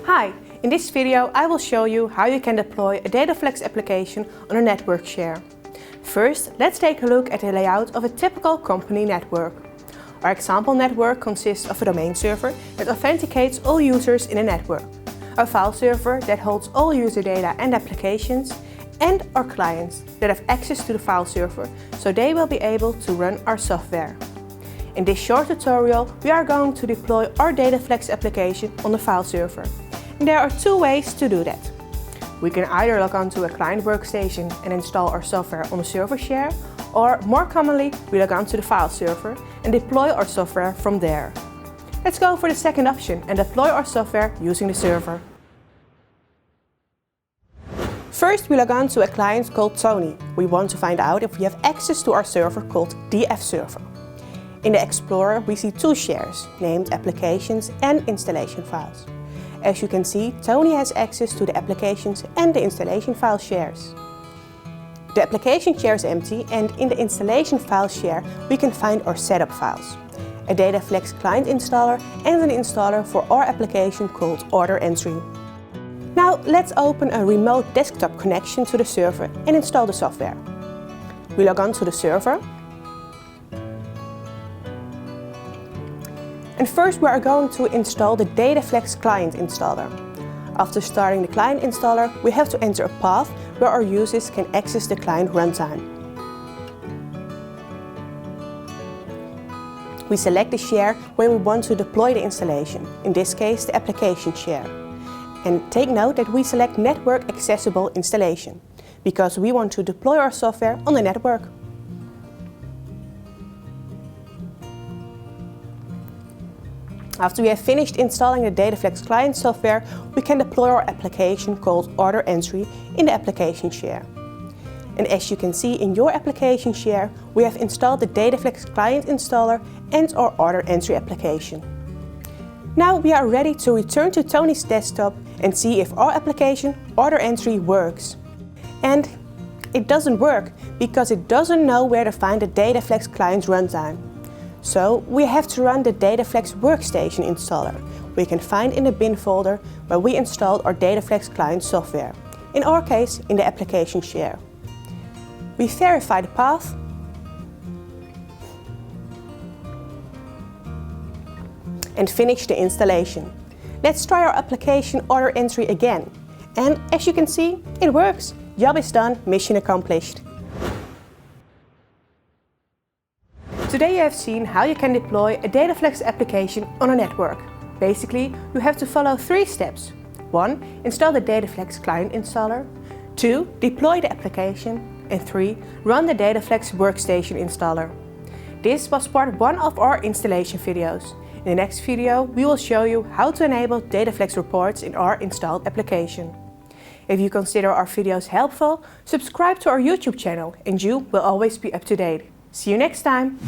Hi, in this video I will show you how you can deploy a DataFlex application on a network share. First, let's take a look at the layout of a typical company network. Our example network consists of a domain server that authenticates all users in a network, a file server that holds all user data and applications, and our clients that have access to the file server so they will be able to run our software. In this short tutorial, we are going to deploy our DataFlex application on the file server. And there are two ways to do that. We can either log on to a client workstation and install our software on a server share, or more commonly, we log on to the file server and deploy our software from there. Let's go for the second option and deploy our software using the server. First, we log on to a client called Tony. We want to find out if we have access to our server called DFServer. In the Explorer, we see two shares, named Applications and Installation Files. As you can see, Tony has access to the Applications and the Installation File shares. The Application share is empty, and in the Installation File share, we can find our setup files, a DataFlex client installer and an installer for our application called Order Entry. Now let's open a remote desktop connection to the server and install the software. We log on to the server. And first we are going to install the DataFlex client installer. After starting the client installer, we have to enter a path where our users can access the client runtime. We select the share where we want to deploy the installation, in this case the application share. And take note that we select Network Accessible Installation, because we want to deploy our software on the network. After we have finished installing the DataFlex client software, we can deploy our application called Order Entry in the application share. And as you can see in your application share, we have installed the DataFlex client installer and our Order Entry application. Now we are ready to return to Tony's desktop and see if our application Order Entry works. And it doesn't work because it doesn't know where to find the DataFlex client runtime. So we have to run the DataFlex workstation installer we can find in the bin folder where we installed our DataFlex client software, in our case in the application share. We verify the path and finish the installation. Let's try our application Order Entry again. And as you can see, it works. Job is done, mission accomplished. Today you have seen how you can deploy a DataFlex application on a network. Basically, you have to follow 3 steps. 1. Install the DataFlex client installer. 2. Deploy the application. And 3. Run the DataFlex workstation installer. This was part 1 of our installation videos. In the next video, we will show you how to enable DataFlex reports in our installed application. If you consider our videos helpful, subscribe to our YouTube channel and you will always be up to date. See you next time!